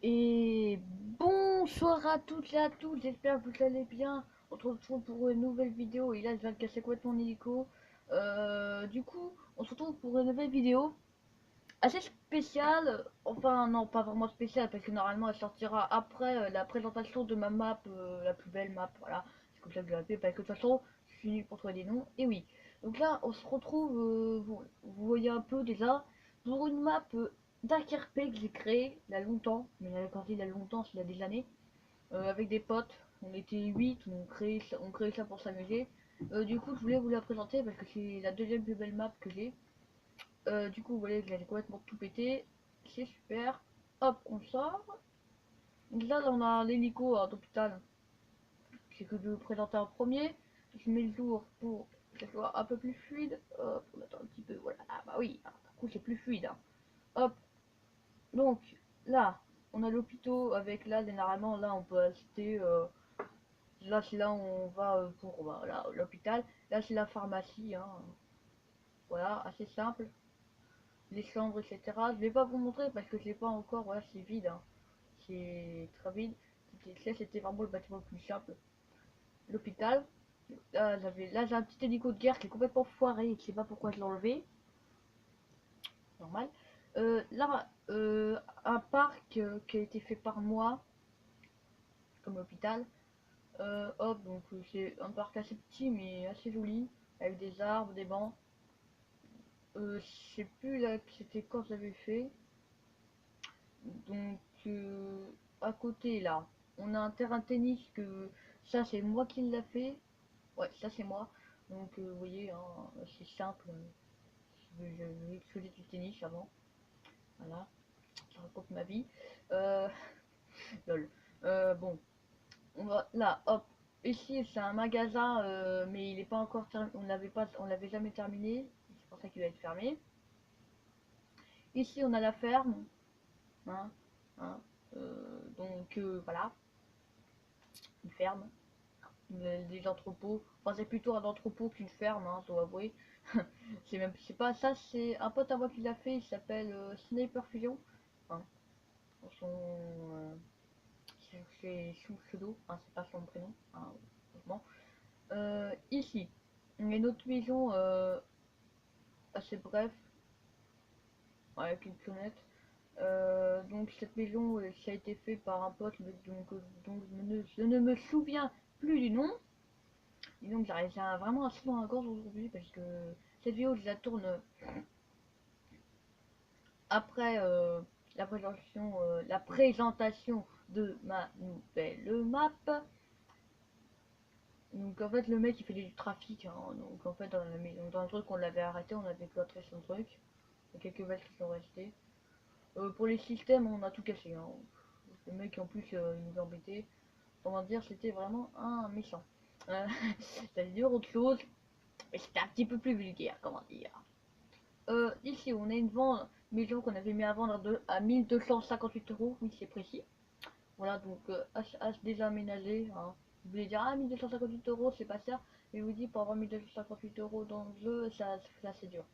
Et bonsoir à toutes et à tous, j'espère que vous allez bien. On se retrouve pour une nouvelle vidéo et là je viens de casser complètement mon hélico. Du coup, on se retrouve pour une nouvelle vidéo assez spéciale. Enfin non, pas vraiment spéciale parce que normalement elle sortira après la présentation de ma map, la plus belle map, voilà. C'est comme ça que je l'appelle parce que de toute façon je suis nul pour trouver des noms. Et oui, donc là on se retrouve, vous voyez un peu déjà, pour une map Dark RP que j'ai créé il y a longtemps, mais quand il y a longtemps, c'est il y a des années, avec des potes. On était 8, on créait ça pour s'amuser. Du coup, je voulais vous la présenter parce que c'est la deuxième plus belle map que j'ai. Du coup, vous voyez que j'ai complètement tout pété. C'est super. Hop, on sort. Donc là, on a l'hélico d'hôpital. C'est que je vais vous présenter en premier. Je mets le jour pour que ce soit un peu plus fluide. Hop, on attend un petit peu. Voilà. Ah bah oui, du coup, c'est plus fluide, hein. Hop, donc là, on a l'hôpital avec là, généralement, là, on peut acheter. Là, c'est là où on va pour voilà, l'hôpital. Là, c'est la pharmacie, hein. Voilà, assez simple. Les chambres, etc. Je vais pas vous montrer parce que je l'ai pas encore. Voilà, c'est vide, hein. C'est très vide. C'était vraiment le bâtiment le plus simple. L'hôpital. Là, j'ai un petit hélico de guerre qui est complètement foiré et je sais pas pourquoi je l'ai enlevé. Normal. Là, un parc qui a été fait par moi, comme l'hôpital. Hop, donc c'est un parc assez petit mais assez joli, avec des arbres, des bancs. Je sais plus là, c'était quand je l'avais fait. Donc à côté là, on a un terrain de tennis que ça c'est moi qui l'a fait. Ouais, ça c'est moi. Donc vous voyez, hein, c'est simple. Je faisais du tennis avant. Voilà, ça raconte ma vie. Euh, lol. Bon, on va là, hop. Ici, c'est un magasin, mais il est pas encore terminé. On l'avait jamais terminé. C'est pour ça qu'il va être fermé. Ici, on a la ferme, hein, hein, voilà, une ferme, des entrepôts. Enfin, c'est plutôt un entrepôt qu'une ferme, hein, je dois avouer. C'est pas ça. C'est un pote à moi qui l'a fait. Il s'appelle Sniper Fusion. Hein, son, c'est sous pseudo. Hein, c'est pas son prénom. Hein, heureusement. Ici, on a une autre maison assez bref, avec une fenêtre. Donc cette maison, ça a été fait par un pote, donc je ne me souviens plus du nom. Et donc j'ai vraiment un sou dans la gorge aujourd'hui parce que cette vidéo, je la tourne après la présentation de ma nouvelle map. Donc en fait le mec il fait du trafic, hein. Donc en fait dans le truc on l'avait arrêté, on avait cloîtré son truc. Il y a quelques vaches qui sont restées. Pour les systèmes on a tout cassé, hein. Le mec en plus il nous a embêté. Comment dire, c'était vraiment un méchant. Euh, ça veut dire autre chose, mais c'était un petit peu plus vulgaire, comment dire. Ici on a une maison qu'on avait mis à vendre à 1258 euros, oui c'est précis. Voilà, donc déjà aménagé, hein. Vous voulez dire, ah, 1258 euros, c'est pas cher. Mais je vous dis, pour avoir 1258 € dans le jeu, ça c'est dur.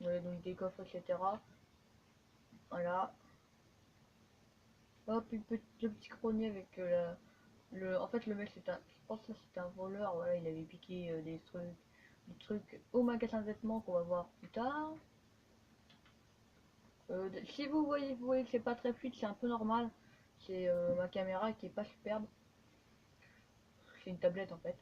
Donc des coffres, etc. Voilà. Hop, le petit grenier avec en fait, le mec, je pense que c'était un voleur. Voilà, il avait piqué des trucs au magasin de vêtements qu'on va voir plus tard. Si vous voyez que c'est pas très fluide, c'est un peu normal. C'est ma caméra qui est pas superbe. C'est une tablette en fait.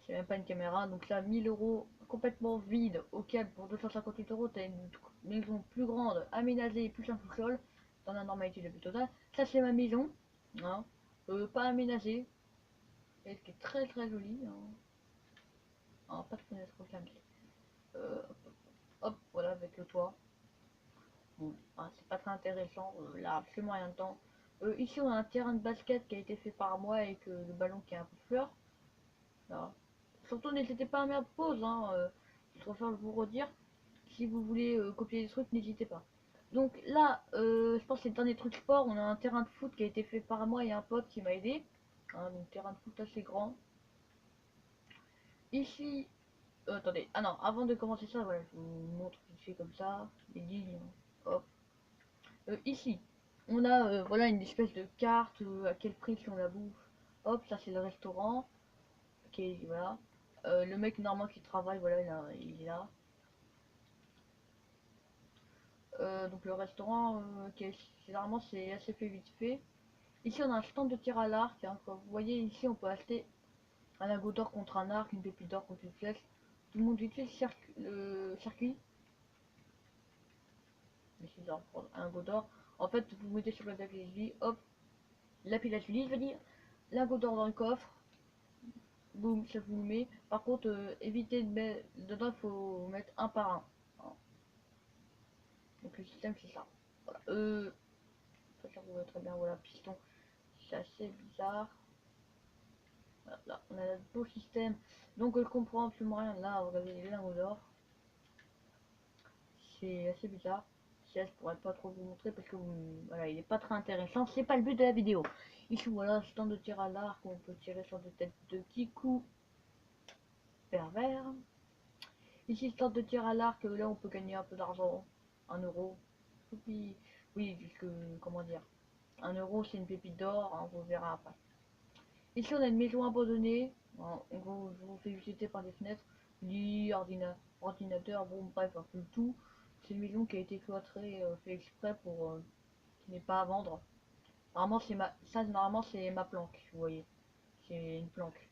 C'est même pas une caméra. Donc là, 1000 € complètement vide, auquel pour 258 € t'as une maison plus grande, aménagée, plus un sous-sol, dans la normalité de plus totale. Ça, c'est ma maison, hein. Pas aménagée, et ce qui est très très joli, hein. Ah, pas de fenêtre reclamée. Hop, voilà, avec le toit. Bon, hein, c'est pas très intéressant, là, absolument rien dedans. Ici, on a un terrain de basket qui a été fait par moi avec le ballon qui est un peu fleur. Là. Surtout, n'hésitez pas à mettre pause, hein, je préfère vous redire. Si vous voulez copier des trucs, n'hésitez pas. Donc là, je pense que c'est le dernier truc sport. On a un terrain de foot qui a été fait par moi et un pote qui m'a aidé. Hein, donc terrain de foot assez grand. Ici, attendez, ah non, avant de commencer ça, voilà, je vous montre vite fait comme ça, les lignes, hop. Ici, On a voilà une espèce de carte à quel prix si on la bouffe. Hop, ça c'est le restaurant. Ok, voilà. Le mec normalement qui travaille, voilà, il est là. Donc le restaurant, ok, généralement c'est assez fait vite fait. Ici on a un stand de tir à l'arc, hein, comme vous voyez ici on peut acheter un lingot d'or contre un arc, une pépite d'or contre une flèche. Tout le monde utilise le circuit. Mais c'est d'or, un lingot d'or. En fait vous mettez sur la vie, hop, la pile à je veux dire, lingot d'or dans le coffre. Boum, ça vous le met. Par contre, évitez de mettre dedans, il faut mettre un par un. Hein. Donc le système c'est ça. Voilà. Ça vous voit très bien, voilà, piston. C'est assez bizarre. Voilà, là, on a le beau système. Donc je comprends absolument rien. Là, regardez les lingots d'or. C'est assez bizarre. Ça, je pourrais pas trop vous montrer parce que voilà, il est pas très intéressant. C'est pas le but de la vidéo. Ici, voilà, stand de tir à l'arc. On peut tirer sur des têtes de Kikou pervers. Ici, stand de tir à l'arc. Là, on peut gagner un peu d'argent. 1 euro. Oui, oui, puisque, comment dire, 1 euro, c'est une pépite d'or. Hein, on verra après. Ici, on a une maison abandonnée. En gros, je vous fais visiter par des fenêtres. Lit, ordinateur, bon, bref, un peu tout. C'est une maison qui a été cloîtrée, fait exprès pour qui n'est pas à vendre. Normalement, normalement, c'est ma planque, vous voyez. C'est une planque.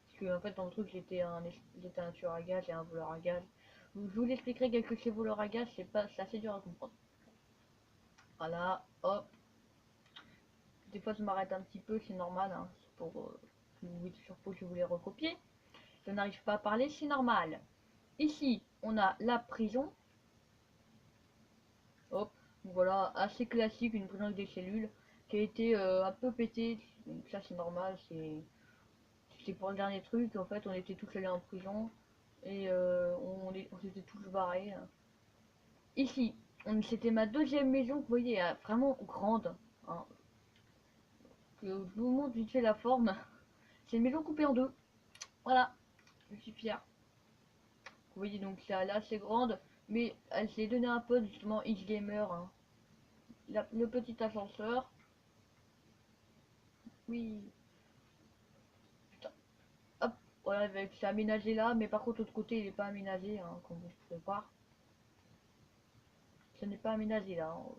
Parce que, en fait, dans le truc, j'étais un tueur à gages et un voleur à gages. Je vous l'expliquerai quelque chose voleur à gages, c'est assez dur à comprendre. Voilà, hop. Des fois, je m'arrête un petit peu, c'est normal, hein, pour que vous mettez sur pause, je vous les recopier. Je n'arrive pas à parler, c'est normal. Ici, on a la prison. Hop, voilà, assez classique, une prison avec des cellules qui a été un peu pétée. Donc ça, c'est normal, c'est pour le dernier truc. En fait, on était tous allés en prison et on s'était tous barrés. Ici, c'était ma deuxième maison, vous voyez, vraiment grande. Hein. Je vous montre vite fait la forme. C'est une maison coupée en deux. Voilà, je suis fier. Vous voyez, donc là, c'est grande, mais elle s'est donnée un peu justement X-Gamer. Hein. Le petit ascenseur. Oui. Putain. Hop. Voilà, c'est aménagé là, mais par contre, l'autre côté, il n'est pas aménagé, hein, comme vous pouvez voir. Ce n'est pas aménagé là. Hein.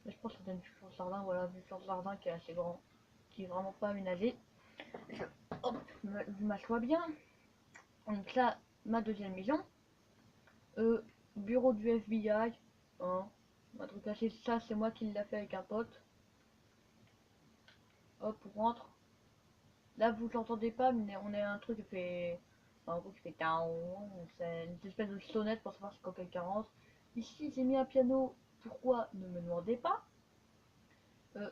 Mais je pense que c'est une vue sur le jardin, voilà, vue sur le jardin qui est assez grand, qui est vraiment pas aménagé. Hop, je m'assois bien. Donc là, ma deuxième maison. Bureau du FBI. Hein. Un truc assez, ça, c'est moi qui l'ai fait avec un pote. Hop, on rentre. Là, vous l'entendez pas, mais on a un truc qui fait. Un truc qui fait taon. C'est une espèce de sonnette pour savoir si quand quelqu'un rentre. Ici, j'ai mis un piano. Pourquoi? Ne me demandez pas.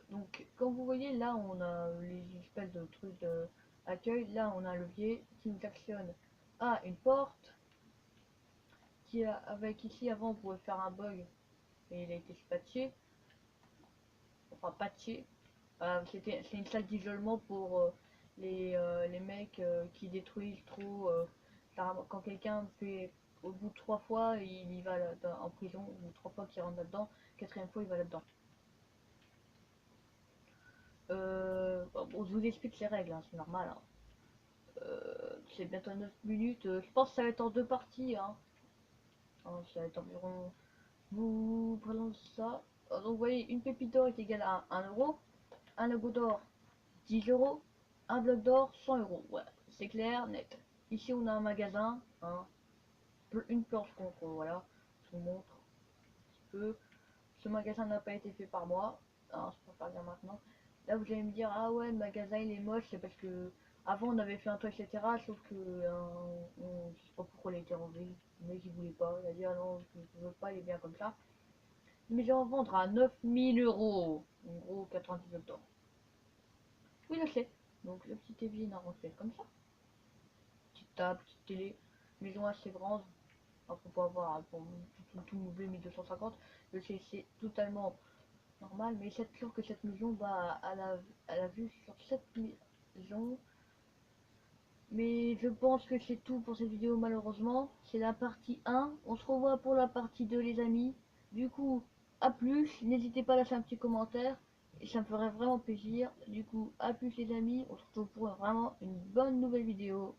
Donc, comme vous voyez, là, on a les espèces de trucs d'accueil. Là, on a un levier qui nous actionne à une porte. Avec ici, avant, on pouvait faire un bug. Et il a été patché. Enfin, patché. C'est une salle d'isolement pour les mecs qui détruisent trop. Quand quelqu'un fait au bout de 3 fois, il y va en prison, ou 3 fois qu'il rentre là-dedans, 4e fois il va là-dedans. Bon, je vous explique les règles, hein, c'est normal. Hein. C'est bientôt 9 minutes. Je pense que ça va être en 2 parties. Hein. Hein, ça va être environ. Vous prenons ça. Donc vous voyez, une pépite d'or est égale à 1 euro. Un logo d'or 10 euros, un bloc d'or 100 euros. Voilà, c'est clair, net. Ici, on a un magasin, hein, une planche contre, voilà, je vous montre un petit peu. Ce magasin n'a pas été fait par moi, hein, je préfère dire maintenant. Là, vous allez me dire, ah ouais, le magasin il est moche, c'est parce que avant on avait fait un toit, etc. Sauf que je sais pas pourquoi il a été enlevé. Le mec il voulait pas, il a dit, ah non, je veux pas, il est bien comme ça. Mais j'ai en vendre à 9000 euros, en gros 99 euros. Oui, je sais. Donc le petit évier n'a rentré comme ça. Petite table, petite télé, maison assez grande. Alors faut pas avoir pour tout meubler 1250. Je sais, c'est totalement normal, mais c'est sûr que cette maison va à la vue sur cette maison. Mais je pense que c'est tout pour cette vidéo malheureusement. C'est la partie 1. On se revoit pour la partie 2 les amis. Du coup, à plus, n'hésitez pas à lâcher un petit commentaire, et ça me ferait vraiment plaisir. Du coup, à plus les amis, on se retrouve pour vraiment une bonne nouvelle vidéo.